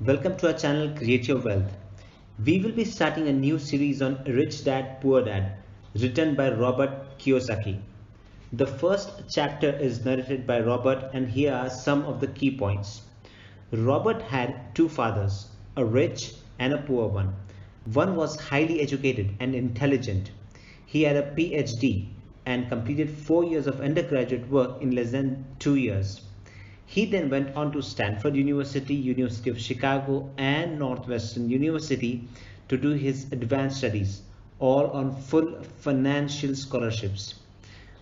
Welcome to our channel Create Your Wealth. We will be starting a new series on Rich Dad Poor Dad, written by Robert Kiyosaki. The first chapter is narrated by Robert, and here are some of the key points. Robert had two fathers, a rich and a poor one. One was highly educated and intelligent. He had a PhD and completed 4 years of undergraduate work in less than 2 years. He then went on to Stanford University, University of Chicago, and Northwestern University to do his advanced studies, all on full financial scholarships.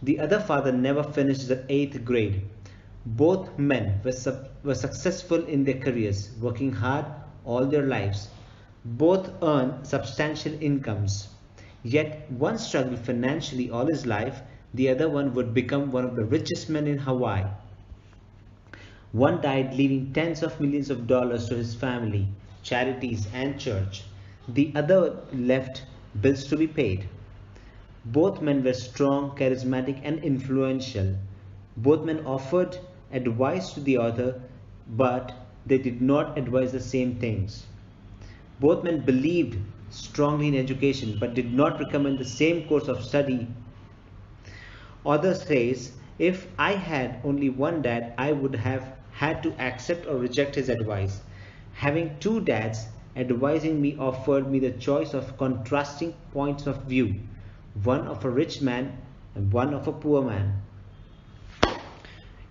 The other father never finished the 8th grade. Both men were successful in their careers, working hard all their lives. Both earned substantial incomes. Yet one struggled financially all his life, the other one would become one of the richest men in Hawaii. One died leaving tens of millions of dollars to his family, charities, and church. The other left bills to be paid. Both men were strong, charismatic, and influential. Both men offered advice to the other, but they did not advise the same things. Both men believed strongly in education, but did not recommend the same course of study. Author says, if I had only one dad, I would have had to accept or reject his advice. Having two dads advising me offered me the choice of contrasting points of view, one of a rich man and one of a poor man.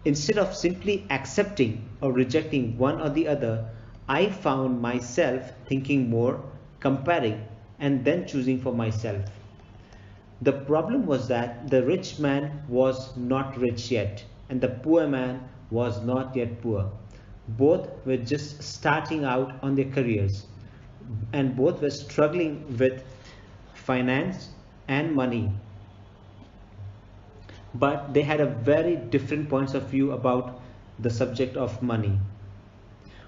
Instead of simply accepting or rejecting one or the other, I found myself thinking more, comparing, and then choosing for myself. The problem was that the rich man was not rich yet, and the poor man was not yet poor. Both were just starting out on their careers, and both were struggling with finance and money. But they had a very different points of view about the subject of money.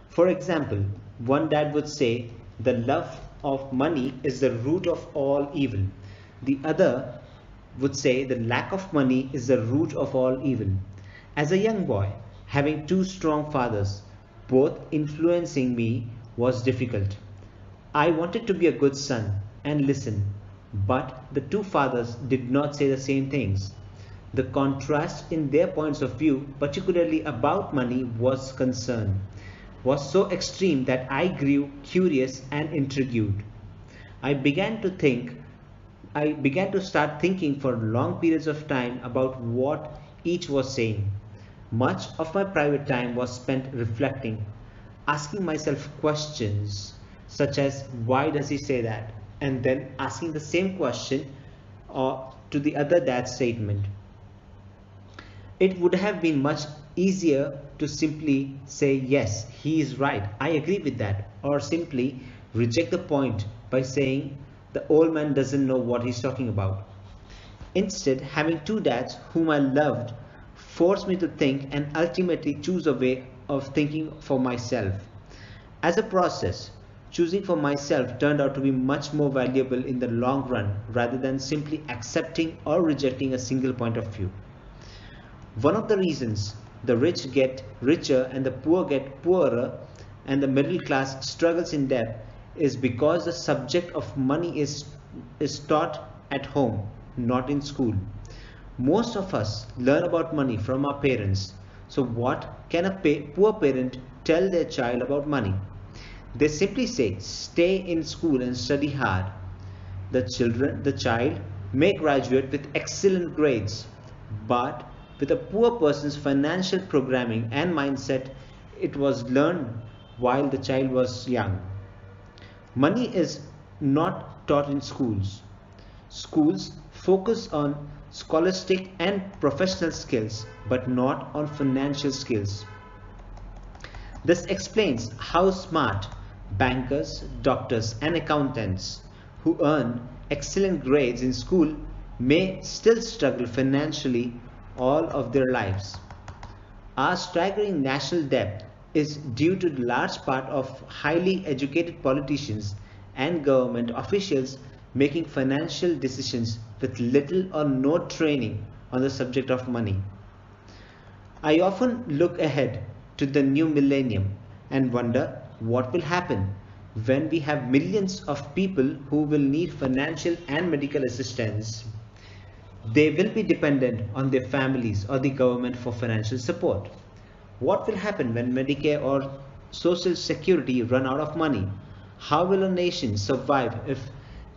For example, one dad would say the love of money is the root of all evil. The other would say the lack of money is the root of all evil. As a young boy, having two strong fathers, both influencing me, was difficult. I wanted to be a good son and listen, but the two fathers did not say the same things. The contrast in their points of view, particularly about money, was so extreme that I grew curious and intrigued. I began to start thinking for long periods of time about what each was saying. Much of my private time was spent reflecting, asking myself questions such as why does he say that, and then asking the same question to the other dad's statement. It would have been much easier to simply say yes, he is right, I agree with that, or simply reject the point by saying the old man doesn't know what he's talking about. Instead, having two dads whom I loved forced me to think and ultimately choose a way of thinking for myself. As a process, choosing for myself turned out to be much more valuable in the long run rather than simply accepting or rejecting a single point of view. One of the reasons the rich get richer and the poor get poorer and the middle class struggles in debt is because the subject of money is taught at home, not in school. Most of us learn about money from our parents. So what can a poor parent tell their child about money? They simply say, stay in school and study hard. The child may graduate with excellent grades, but with a poor person's financial programming and mindset, it was learned while the child was young. Money is not taught in schools. Schools focus on scholastic and professional skills, but not on financial skills. This explains how smart bankers, doctors, and accountants who earn excellent grades in school may still struggle financially all of their lives. Our staggering national debt is due to the large part of highly educated politicians and government officials making financial decisions with little or no training on the subject of money. I often look ahead to the new millennium and wonder what will happen when we have millions of people who will need financial and medical assistance? They will be dependent on their families or the government for financial support. What will happen when Medicare or Social Security run out of money? How will a nation survive if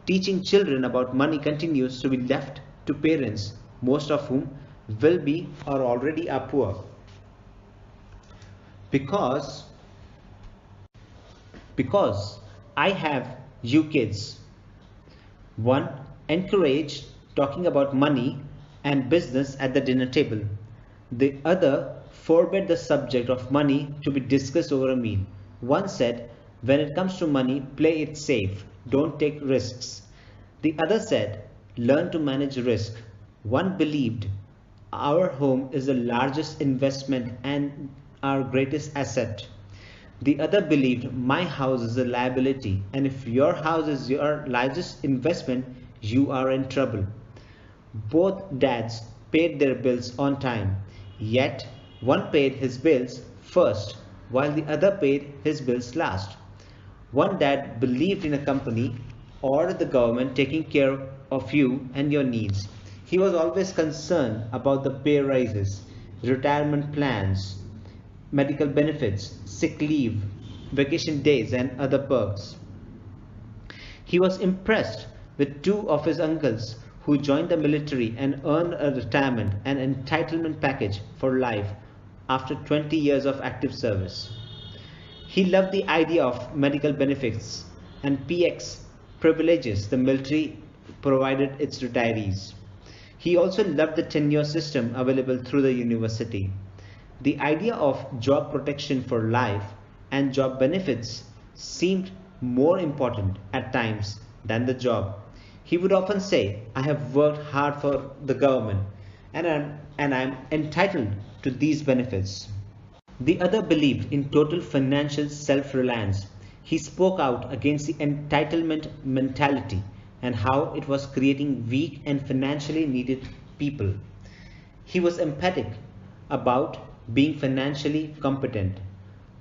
teaching children about money continues to be left to parents, most of whom will be or already are poor? Because because I have you kids. One, encourage talking about money and business at the dinner table. The other, forbade the subject of money to be discussed over a meal. One said, when it comes to money, play it safe, don't take risks. The other said, learn to manage risk. One believed, our home is the largest investment and our greatest asset. The other believed, my house is a liability, and if your house is your largest investment, you are in trouble. Both dads paid their bills on time, yet one paid his bills first, while the other paid his bills last. One dad believed in a company or the government taking care of you and your needs. He was always concerned about the pay rises, retirement plans, medical benefits, sick leave, vacation days, and other perks. He was impressed with two of his uncles who joined the military and earned a retirement and entitlement package for life after 20 years of active service. He loved the idea of medical benefits and PX privileges the military provided its retirees. He also loved the tenure system available through the university. The idea of job protection for life and job benefits seemed more important at times than the job. He would often say, I have worked hard for the government and I'm entitled to these benefits. The other believed in total financial self-reliance. He spoke out against the entitlement mentality and how it was creating weak and financially needed people. He was emphatic about being financially competent.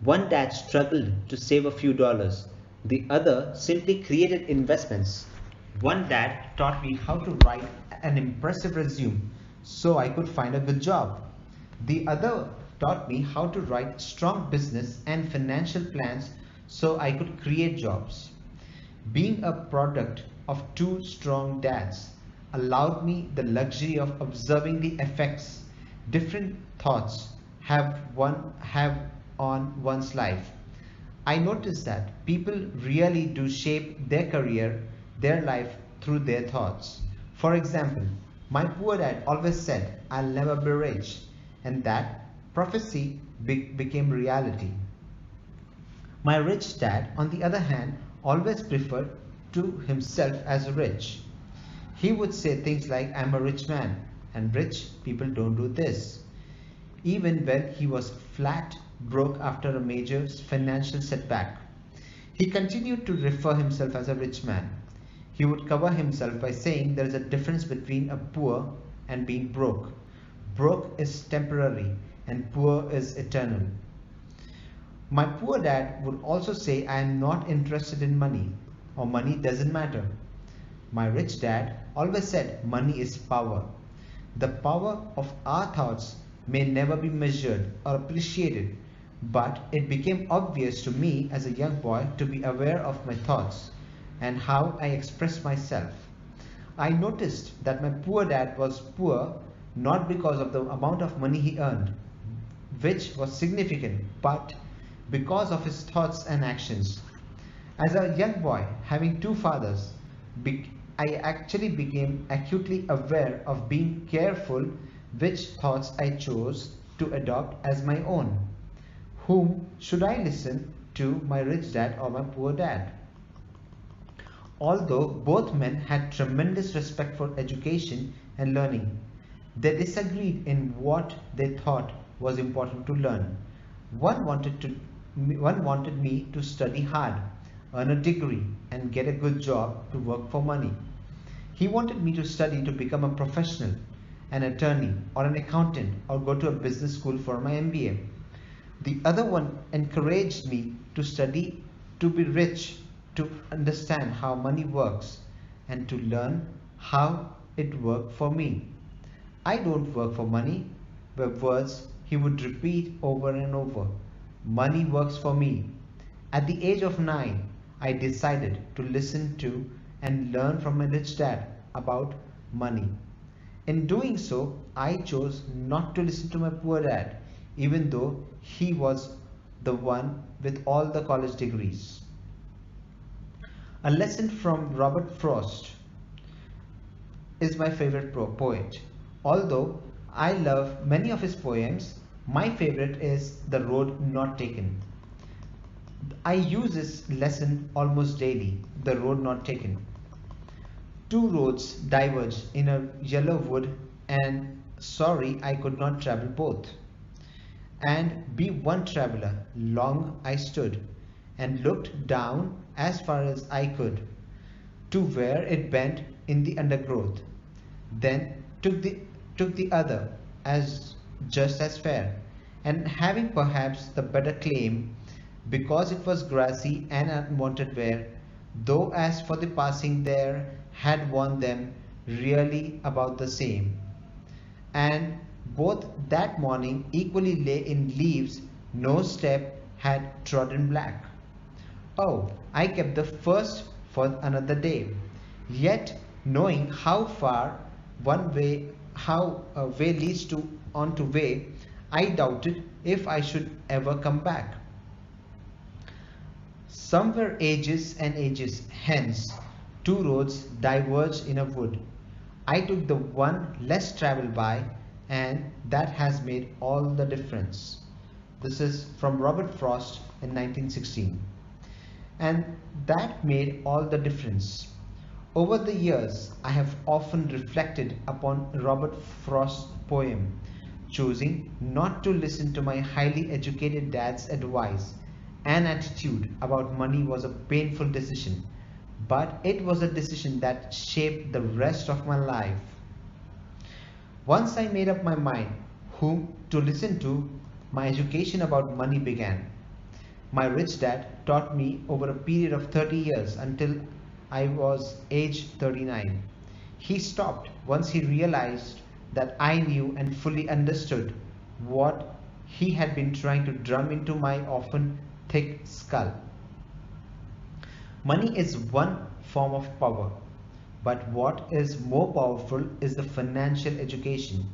One dad struggled to save a few dollars. The other simply created investments. One dad taught me how to write an impressive resume so I could find a good job. The other taught me how to write strong business and financial plans so I could create jobs. Being a product of two strong dads allowed me the luxury of observing the effects different thoughts have on one's life. I noticed that people really do shape their career, their life through their thoughts. For example, my poor dad always said, I'll never be rich, and that prophecy became reality. My rich dad, on the other hand, always referred to himself as rich. He would say things like, I'm a rich man, and rich people don't do this. Even when he was flat broke after a major financial setback, he continued to refer himself as a rich man. He would cover himself by saying there is a difference between a poor and being broke. Broke is temporary and poor is eternal. My poor dad would also say, I am not interested in money, or money doesn't matter. My rich dad always said, money is power. The power of our thoughts may never be measured or appreciated, but it became obvious to me as a young boy to be aware of my thoughts and how I expressed myself. I noticed that my poor dad was poor not because of the amount of money he earned, which was significant, but because of his thoughts and actions. As a young boy, having two fathers, I actually became acutely aware of being careful which thoughts I chose to adopt as my own. Whom should I listen to, my rich dad or my poor dad? Although both men had tremendous respect for education and learning, they disagreed in what they thought was important to learn. One wanted me to study hard, earn a degree, and get a good job to work for money. He wanted me to study to become a professional, an attorney, or an accountant, or go to a business school for my MBA. The other one encouraged me to study, to be rich, to understand how money works, and to learn how it worked for me. I don't work for money were words he would repeat over and over. Money works for me. At the age of 9, I decided to listen to and learn from my rich dad about money. In doing so, I chose not to listen to my poor dad, even though he was the one with all the college degrees. A lesson from Robert Frost is my favorite poet. Although I love many of his poems, my favorite is The Road Not Taken. I use this lesson almost daily, The Road Not Taken. Two roads diverged in a yellow wood, and sorry I could not travel both. And be one traveler, long I stood, and looked down as far as I could, to where it bent in the undergrowth. Then took the other as just as fair, and having perhaps the better claim, because it was grassy and unwanted wear, though as for the passing there had worn them really about the same. And both that morning equally lay in leaves, no step had trodden black. Oh, I kept the first for another day, yet knowing how far one way how a way leads to on to way, I doubted if I should ever come back. Somewhere ages and ages hence, two roads diverged in a wood. I took the one less traveled by, and that has made all the difference. This is from Robert Frost in 1916. And that made all the difference. Over the years, I have often reflected upon Robert Frost's poem. Choosing not to listen to my highly educated dad's advice and attitude about money was a painful decision, but it was a decision that shaped the rest of my life. Once I made up my mind whom to listen to, my education about money began. My rich dad taught me over a period of 30 years until I was age 39. He stopped once he realized that I knew and fully understood what he had been trying to drum into my often thick skull. Money is one form of power, but what is more powerful is the financial education.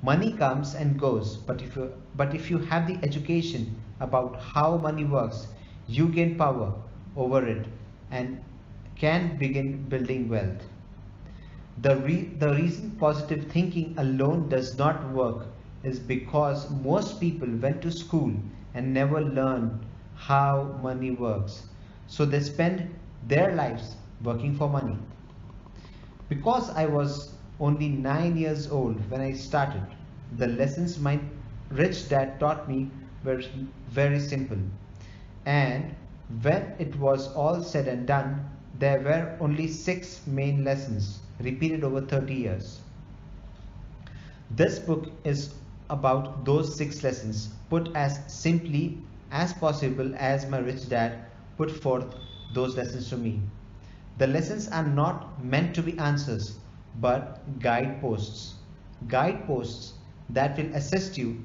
Money comes and goes, but if you have the education about how money works, you gain power over it and can begin building wealth. The reason positive thinking alone does not work is because most people went to school and never learned how money works. So they spend their lives working for money. Because I was only 9 years old when I started, the lessons my rich dad taught me were very simple. And when it was all said and done, there were only 6 main lessons repeated over 30 years. This book is about those 6 lessons put as simply as possible as my rich dad put forth those lessons to me. The lessons are not meant to be answers, but guideposts. Guideposts that will assist you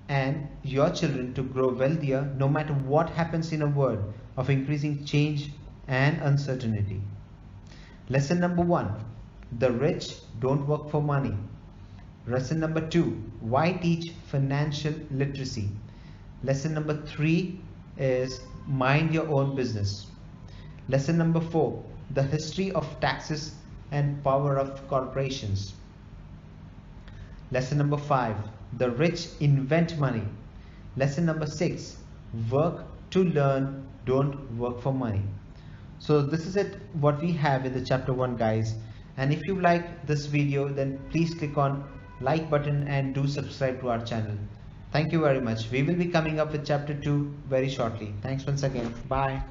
and your children to grow wealthier no matter what happens in a world of increasing change and uncertainty. Lesson number 1. The rich don't work for money. Lesson number 2. Why teach financial literacy? Lesson number 3 is mind your own business. Lesson number 4. The history of taxes and power of corporations. Lesson number 5. The rich invent money. Lesson number 6. Work to learn, don't work for money. So this is it what we have in the chapter 1, guys. And if you like this video, then please click on like button and do subscribe to our channel. Thank you very much. We will be coming up with chapter 2 very shortly. Thanks once again. Bye.